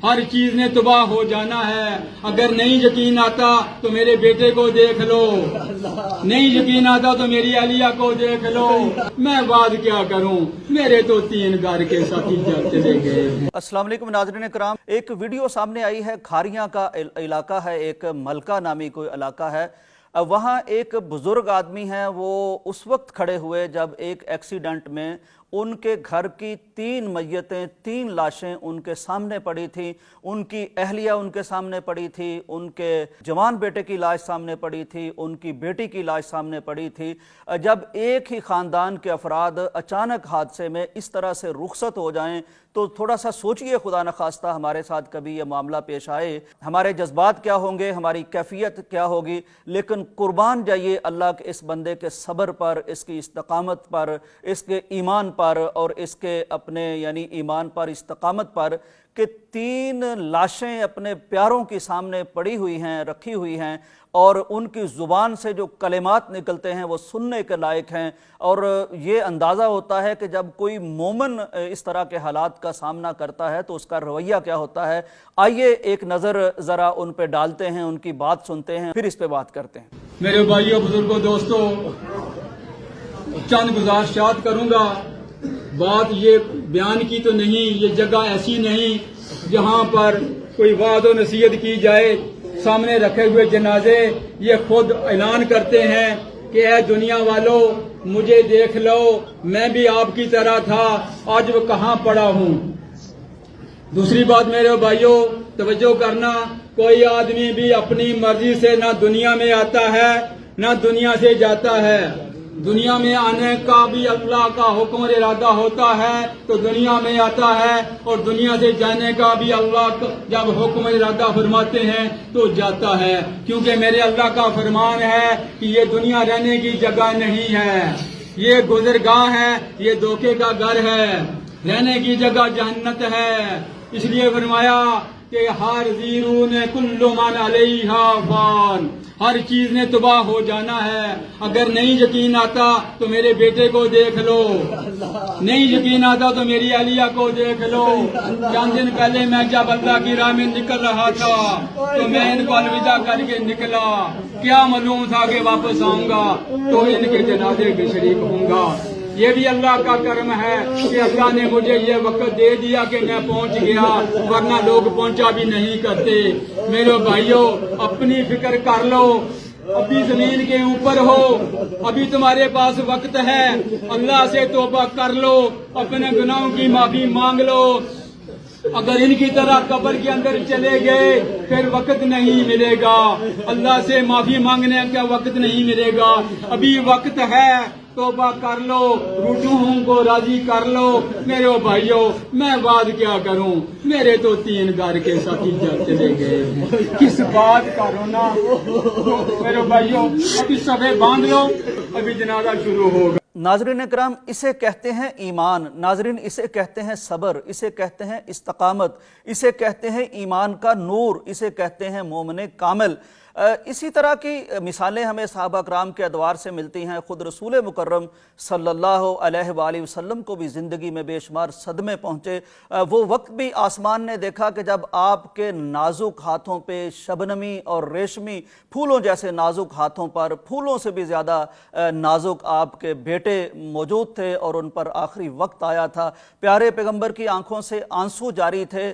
ہر چیز نے تباہ ہو جانا ہے. اگر نہیں یقین آتا تو میرے بیٹے کو دیکھ لو, نہیں یقین آتا تو میری اہلیہ کو دیکھ لو. میں بات کیا کروں, میرے تو 3 گھر کے ساتھی چلے گئے ہیں. السلام علیکم ناظرین کرام. ایک ویڈیو سامنے آئی ہے, کھاریاں کا علاقہ ہے, ایک ملکہ نامی کوئی علاقہ ہے. وہاں ایک بزرگ آدمی ہے, وہ اس وقت کھڑے ہوئے جب ایک ایکسیڈنٹ میں ان کے گھر کی 3 میتیں 3 لاشیں ان کے سامنے پڑی تھیں. ان کی اہلیہ ان کے سامنے پڑی تھی, ان کے جوان بیٹے کی لاش سامنے پڑی تھی, ان کی بیٹی کی لاش سامنے پڑی تھی. جب ایک ہی خاندان کے افراد اچانک حادثے میں اس طرح سے رخصت ہو جائیں تو تھوڑا سا سوچئے, خدا نخواستہ ہمارے ساتھ کبھی یہ معاملہ پیش آئے, ہمارے جذبات کیا ہوں گے, ہماری کیفیت کیا ہوگی. لیکن قربان جائیے اللہ کے اس بندے کے صبر پر, اس کی استقامت پر, اس کے ایمان پر اور اس کے اپنے یعنی ایمان پر, استقامت پر, کہ 3 لاشیں اپنے پیاروں کے سامنے پڑی ہوئی ہیں, رکھی ہوئی ہیں, اور ان کی زبان سے جو کلمات نکلتے ہیں وہ سننے کے لائق ہیں. اور یہ اندازہ ہوتا ہے کہ جب کوئی مومن اس طرح کے حالات کا سامنا کرتا ہے تو اس کا رویہ کیا ہوتا ہے. آئیے ایک نظر ذرا ان پہ ڈالتے ہیں, ان کی بات سنتے ہیں, پھر اس پہ بات کرتے ہیں. میرے بھائیوں, بزرگوں, دوستوں, چند گزارشات کروں گا. بات یہ بیان کی تو نہیں, یہ جگہ ایسی نہیں جہاں پر کوئی وعظ و نصیحت کی جائے. سامنے رکھے ہوئے جنازے یہ خود اعلان کرتے ہیں کہ اے دنیا والوں, مجھے دیکھ لو, میں بھی آپ کی طرح تھا, آج وہ کہاں پڑا ہوں. دوسری بات میرے بھائیوں توجہ کرنا, کوئی آدمی بھی اپنی مرضی سے نہ دنیا میں آتا ہے نہ دنیا سے جاتا ہے. دنیا میں آنے کا بھی اللہ کا حکم اور ارادہ ہوتا ہے تو دنیا میں آتا ہے, اور دنیا سے جانے کا بھی اللہ جب حکم اور ارادہ فرماتے ہیں تو جاتا ہے. کیونکہ میرے اللہ کا فرمان ہے کہ یہ دنیا رہنے کی جگہ نہیں ہے, یہ گزرگاہ ہے, یہ دھوکے کا گھر ہے, رہنے کی جگہ جہنت ہے. اس لیے فرمایا کہ ہر زیرون کل من علیہا فان, ہر چیز نے تباہ ہو جانا ہے. اگر نہیں یقین آتا تو میرے بیٹے کو دیکھ لو, نہیں یقین آتا تو میری اہلیہ کو دیکھ لو. چند دن پہلے میں جب اللہ کی راہ میں نکل رہا تھا تو میں ان کو الوداع کر کے نکلا. کیا معلوم تھا کہ واپس آؤں گا تو ان کے جنازے میں شریک ہوں گا. یہ بھی اللہ کا کرم ہے کہ اللہ نے مجھے یہ وقت دے دیا کہ میں پہنچ گیا, ورنہ لوگ پہنچا بھی نہیں کرتے. میرے بھائیوں, اپنی فکر کر لو, ابھی زمین کے اوپر ہو, ابھی تمہارے پاس وقت ہے, اللہ سے توبہ کر لو, اپنے گناہوں کی معافی مانگ لو. اگر ان کی طرح قبر کے اندر چلے گئے پھر وقت نہیں ملے گا, اللہ سے معافی مانگنے کا وقت نہیں ملے گا. ابھی وقت ہے, توبہ کر لو, رجوعوں کو راضی کر لو. میرے بھائیوں, میں بات کیا کروں, میرے تو 3 گھر کے ساتھی چلے گئے ہیں. کس بات کا رونا میرے بھائیوں. ابھی صفحے باندھ لو, ابھی جنازہ شروع ہوگا. ناظرین کرام, اسے کہتے ہیں ایمان. ناظرین, اسے کہتے ہیں صبر, اسے کہتے ہیں استقامت, اسے کہتے ہیں ایمان کا نور, اسے کہتے ہیں مومن کامل. اسی طرح کی مثالیں ہمیں صحابہ کرام کے ادوار سے ملتی ہیں. خود رسول مکرم صلی اللہ علیہ وآلہ وسلم کو بھی زندگی میں بے شمار صدمے پہنچے. وہ وقت بھی آسمان نے دیکھا کہ جب آپ کے نازک ہاتھوں پہ شبنمی اور ریشمی پھولوں جیسے نازک ہاتھوں پر, پھولوں سے بھی زیادہ نازک آپ کے بیٹے موجود تھے اور ان پر آخری وقت آیا تھا. پیارے پیغمبر کی آنکھوں سے آنسو جاری تھے,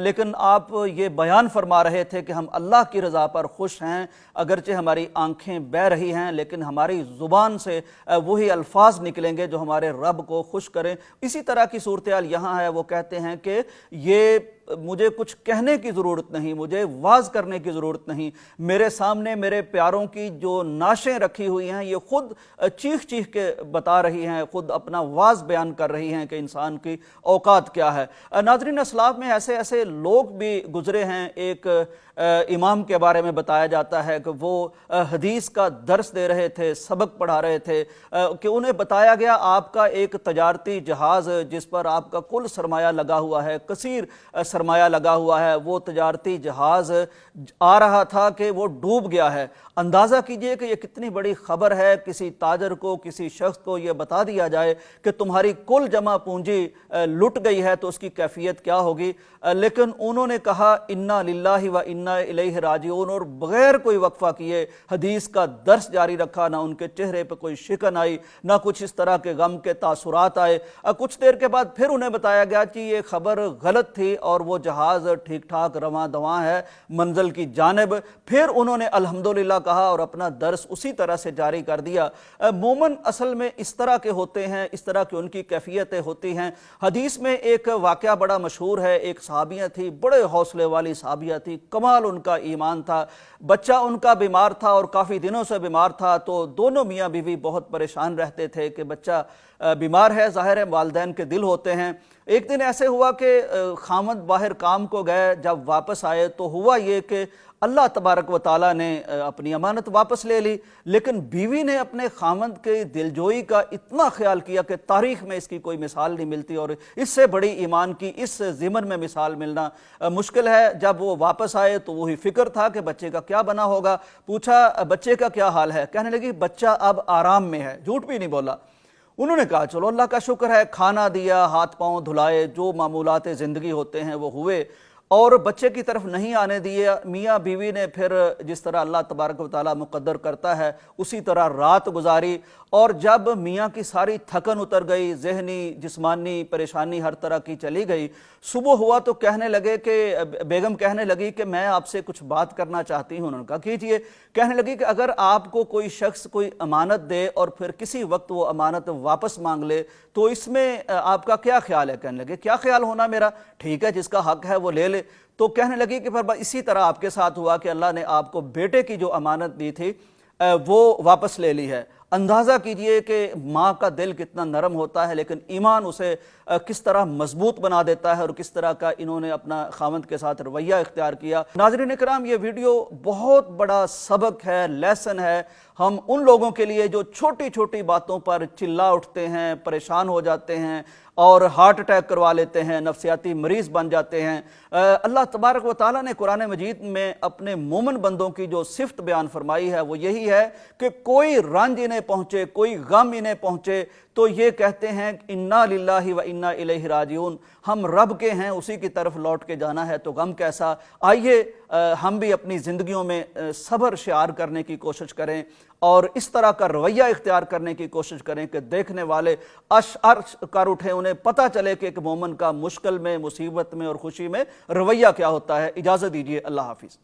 لیکن آپ یہ بیان فرما رہے تھے کہ ہم اللہ کی رضا پر خوش ہیں. اگرچہ ہماری آنکھیں بہہ رہی ہیں لیکن ہماری زبان سے وہی الفاظ نکلیں گے جو ہمارے رب کو خوش کریں. اسی طرح کی صورتحال یہاں ہے. وہ کہتے ہیں کہ یہ مجھے کچھ کہنے کی ضرورت نہیں, مجھے واز کرنے کی ضرورت نہیں. میرے سامنے میرے پیاروں کی جو نعشیں رکھی ہوئی ہیں یہ خود چیخ چیخ کے بتا رہی ہیں, خود اپنا واز بیان کر رہی ہیں کہ انسان کی اوقات کیا ہے. ناظرین, اسلاف میں ایسے ایسے لوگ بھی گزرے ہیں. ایک امام کے بارے میں بتایا جاتا ہے کہ وہ حدیث کا درس دے رہے تھے, سبق پڑھا رہے تھے, کہ انہیں بتایا گیا آپ کا ایک تجارتی جہاز جس پر آپ کا کل سرمایہ لگا ہوا ہے, کثیر سرمایہ لگا ہوا ہے، وہ تجارتی جہاز آ رہا تھا کہ وہ ڈوب گیا ہے۔ اندازہ کیجئے کہ یہ کتنی بڑی خبر ہے، کسی تاجر کو، کسی شخص کو یہ بتا دیا جائے کہ تمہاری کل جمع پونجی لٹ گئی ہے تو اس کی کیفیت کیا ہوگی۔ لیکن انہوں نے کہا انا للہ و انا الیہ راجعون، اور بغیر کوئی وقفہ کیے حدیث کا درس جاری رکھا، نہ ان کے چہرے پہ کوئی شکن آئی، نہ کچھ اس طرح کے غم کے تاثرات آئے۔ کچھ دیر کے بعد پھر انہیں بتایا گیا کہ یہ خبر غلط تھی اور وہ جہاز ٹھیک ٹھاک رواں دواں ہے منزل کی جانب۔ پھر انہوں نے الحمدللہ کہا اور اپنا درس اسی طرح سے جاری کر دیا۔ مومن اصل میں اس طرح کے ہوتے ہیں، اس طرح کی ان کی کیفیتیں ہوتی ہیں۔ حدیث میں ایک واقعہ بڑا مشہور ہے، ایک صحابیہ تھی، بڑے حوصلے والی صحابیہ تھی، کمال ان کا ایمان تھا۔ بچہ ان کا بیمار تھا اور کافی دنوں سے بیمار تھا، تو دونوں میاں بیوی بہت پریشان رہتے تھے کہ بچہ بیمار ہے، ظاہر ہے والدین کے دل ہوتے ہیں۔ ایک دن ایسے ہوا کہ خامد باہر کام کو گئے، جب واپس آئے تو ہوا یہ کہ اللہ تبارک و تعالیٰ نے اپنی امانت واپس لے لی، لیکن بیوی نے اپنے خامد کے دلجوئی کا اتنا خیال کیا کہ تاریخ میں اس کی کوئی مثال نہیں ملتی، اور اس سے بڑی ایمان کی اس ضمن میں مثال ملنا مشکل ہے۔ جب وہ واپس آئے تو وہی فکر تھا کہ بچے کا کیا بنا ہوگا۔ پوچھا بچے کا کیا حال ہے؟ کہنے لگی بچہ اب آرام میں ہے، جھوٹ بھی نہیں بولا۔ انہوں نے کہا چلو اللہ کا شکر ہے، کھانا دیا، ہاتھ پاؤں دھلائے، جو معمولات زندگی ہوتے ہیں وہ ہوئے، اور بچے کی طرف نہیں آنے دیے۔ میاں بیوی نے پھر جس طرح اللہ تبارک و تعالیٰ مقدر کرتا ہے اسی طرح رات گزاری، اور جب میاں کی ساری تھکن اتر گئی، ذہنی جسمانی پریشانی ہر طرح کی چلی گئی، صبح ہوا تو کہنے لگے کہ بیگم کہنے لگی کہ میں آپ سے کچھ بات کرنا چاہتی ہوں۔ انہوں نے کہا کیجئے۔ کہنے لگی کہ اگر آپ کو کوئی شخص کوئی امانت دے اور پھر کسی وقت وہ امانت واپس مانگ لے تو اس میں آپ کا کیا خیال ہے؟ کہنے لگے کیا خیال ہونا میرا، ٹھیک ہے، جس کا حق ہے وہ لے لے۔ تو کہنے لگی کہ پھر اسی طرح آپ کے ساتھ ہوا کہ اللہ نے آپ کو بیٹے کی جو امانت دی تھی وہ واپس لے لی ہے۔ اندازہ کیجئے کہ ماں کا دل کتنا نرم ہوتا ہے، لیکن ایمان اسے کس طرح مضبوط بنا دیتا ہے، اور کس طرح کا انہوں نے اپنا خاوند کے ساتھ رویہ اختیار کیا۔ ناظرین اکرام، یہ ویڈیو بہت بڑا سبق ہے، لیسن ہے ہم ان لوگوں کے لیے جو چھوٹی چھوٹی باتوں پر چلا اٹھتے ہیں، پریشان ہو جاتے ہیں اور ہارٹ اٹیک کروا لیتے ہیں، نفسیاتی مریض بن جاتے ہیں۔ اللہ تبارک و تعالیٰ نے قرآن مجید میں اپنے مومن بندوں کی جو صفت بیان فرمائی ہے وہ یہی ہے کہ کوئی رنج انہیں پہنچے، کوئی غم انہیں پہنچے تو یہ کہتے ہیں انا للہ و انا الیہ راجعون، ہم رب کے ہیں، اسی کی طرف لوٹ کے جانا ہے، تو غم کیسا۔ آئیے ہم بھی اپنی زندگیوں میں صبر شعار کرنے کی کوشش کریں اور اس طرح کا رویہ اختیار کرنے کی کوشش کریں کہ دیکھنے والے عرش کر اٹھیں، انہیں پتہ چلے کہ ایک مومن کا مشکل میں، مصیبت میں اور خوشی میں رویہ کیا ہوتا ہے۔ اجازت دیجیے، اللہ حافظ۔